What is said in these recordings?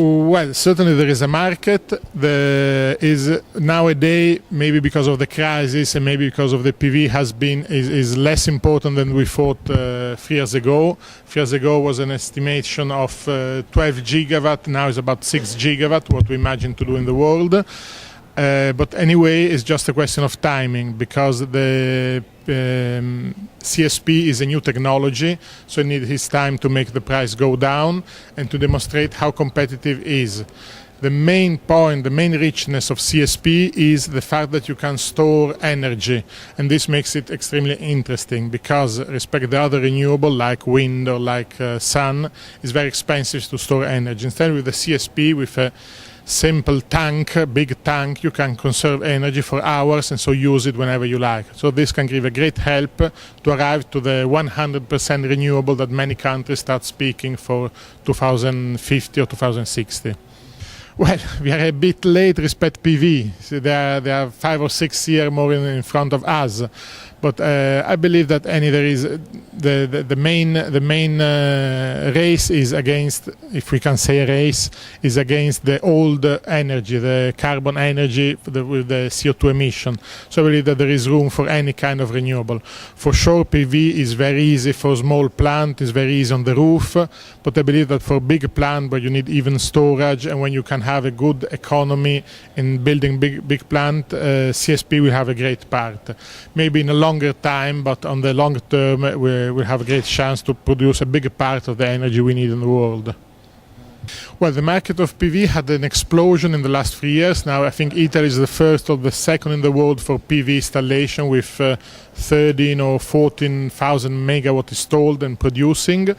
Well, certainly there is a market. There is nowadays, maybe because of the crisis and maybe because of the PV is less important than we thought 3 years ago. 3 years ago was an estimation of 12 gigawatt. Now it's about 6 gigawatt, what we imagine to do in the world. But anyway, it's just a question of timing because the CSP is a new technology, so it needs time to make the price go down and to demonstrate how competitive it is. The main point, the main richness of CSP is the fact that you can store energy, and this makes it extremely interesting because respect the other renewable like wind or like sun, is very expensive to store energy. Instead with the CSP, with a simple tank, big tank, you can conserve energy for hours and so use it whenever you like. So this can give a great help to arrive to the 100% renewable that many countries start speaking for 2050 or 2060. Well, we are a bit late respect PV. So they are 5 or 6 years more in front of us. But I believe that there is the main race is against, if we can say a race, is against the old energy, the carbon energy with the CO2 emission. So I believe that there is room for any kind of renewable. For sure, PV is very easy for small plant, is very easy on the roof. But I believe that for big plant where you need even storage and when you can have a good economy in building big plant, CSP will have a great part. Maybe in a longer time, but on the long term we will have a great chance to produce a big part of the energy we need in the world. Well, the market of PV had an explosion in the last 3 years. Now I think Italy is the first or the second in the world for PV installation with 13 or 14,000 megawatt installed and producing.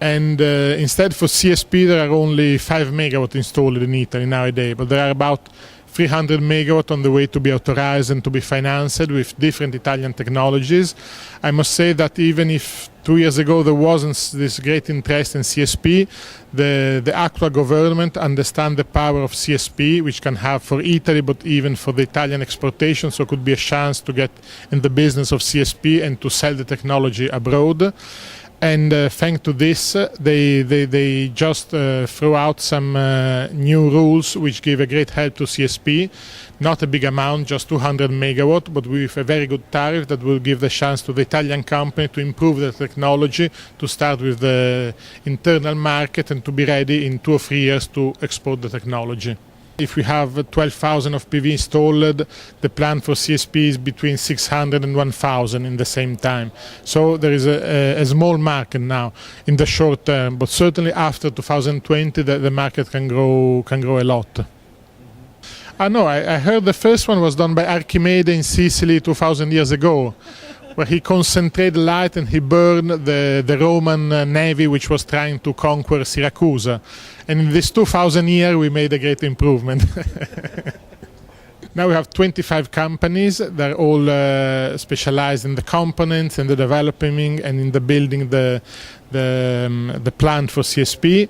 And instead for CSP there are only 5 megawatt installed in Italy nowadays, but there are about 300 megawatt on the way to be authorized and to be financed with different Italian technologies. I must say that even if 2 years ago there wasn't this great interest in CSP, the actual government understands the power of CSP, which can have for Italy, but even for the Italian exportation, so it could be a chance to get in the business of CSP and to sell the technology abroad. And thanks to this, they just throw out some new rules which give a great help to CSP. Not a big amount, just 200 megawatt, but with a very good tariff that will give the chance to the Italian company to improve the technology, to start with the internal market and to be ready in 2 or 3 years to export the technology. If we have 12,000 of PV installed, the plan for CSP is between 600 and 1,000 in the same time. So there is a small market now in the short term, but certainly after 2020 the market can grow a lot. No, I heard the first one was done by Archimede in Sicily 2,000 years ago, where he concentrated light and he burned the Roman navy which was trying to conquer Syracuse. And in this 2,000 years we made a great improvement. Now we have 25 companies. They're all specialized in the components and the developing and in the building the plant for CSP.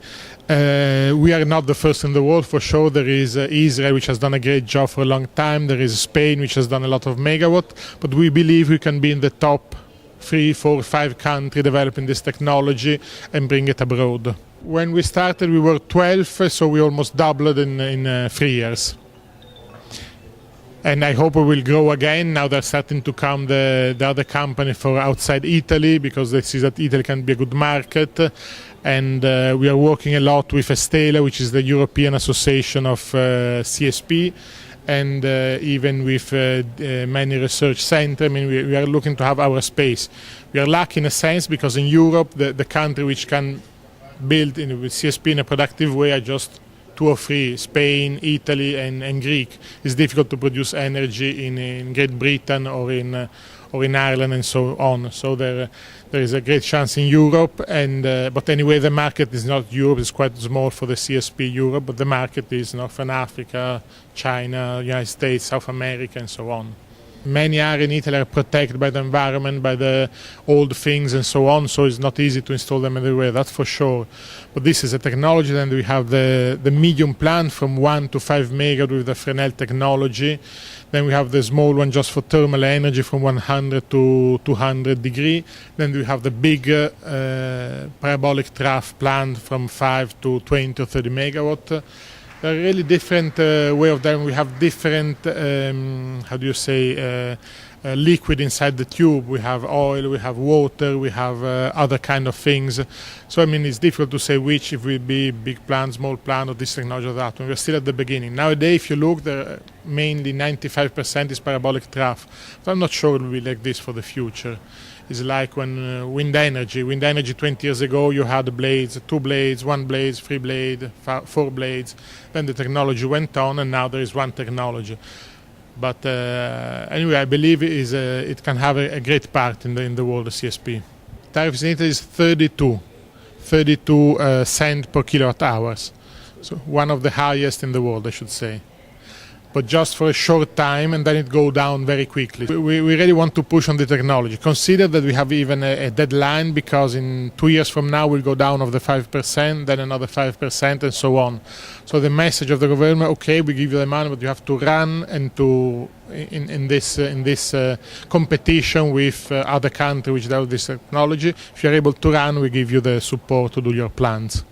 We are not the first in the world for sure. There is Israel, which has done a great job for a long time. There is Spain, which has done a lot of megawatt. But we believe we can be in the top 3, 4, 5 countries developing this technology and bring it abroad. When we started, we were 12, so we almost doubled in 3 years. And I hope we will grow again. Now they're starting to come the other company for outside Italy because they see that Italy can be a good market. And we are working a lot with Estela, which is the European Association of CSP, and even with many research centers. I mean, we are looking to have our space. We are lucky in a sense because in Europe, the country which can build with CSP in a productive way are just 2 or 3, Spain, Italy and Greek. It's difficult to produce energy in Great Britain or in Ireland and so on. So there is a great chance in Europe, and but anyway the market is not Europe, it's quite small for the CSP Europe, but the market is Northern Africa, China, United States, South America and so on. Many areas in Italy are protected by the environment, by the old things and so on, so it's not easy to install them everywhere, that's for sure. But this is a technology. Then we have the medium plant from 1 to 5 megawatt with the Fresnel technology. Then we have the small one just for thermal energy from 100 to 200 degree. Then we have the big parabolic trough plant from 5 to 20 or 30 megawatt. There are really different way of them. We have different, liquid inside the tube. We have oil, we have water, we have other kind of things. So I mean, it's difficult to say which, if it will be big plant, small plant, or this technology or that one. We're still at the beginning. Nowadays, if you look, there mainly 95% is parabolic trough. So I'm not sure it will be like this for the future. It's like when wind energy 20 years ago, you had blades, 2 blades, 1 blade, 3 blades, 4 blades. Then the technology went on, and now there is one technology. But anyway, I believe it can have a great part in the world of CSP. Tariffs in Italy is 32 cents per kilowatt hours. So one of the highest in the world, I should say. But just for a short time, and then it go down very quickly. We really want to push on the technology. Consider that we have even a deadline, because in 2 years from now we'll go down of the 5%, then another 5%, and so on. So the message of the government: okay, we give you the money, but you have to run and to in this competition with other countries which have this technology. If you're able to run, we give you the support to do your plans.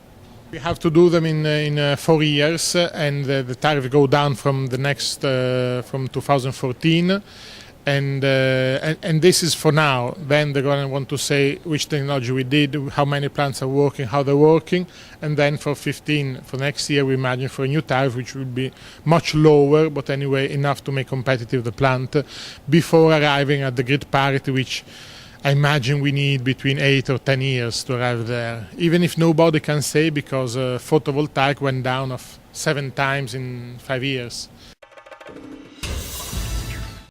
We have to do them in 4 years, and the tariff go down from the next from 2014, and this is for now. Then they're going to want to say which technology we did, how many plants are working, how they're working, and then for next year we imagine for a new tariff which will be much lower, but anyway enough to make competitive the plant before arriving at the grid parity, which I imagine we need between 8 or 10 years to arrive there, even if nobody can say, because photovoltaic went down of 7 times in 5 years.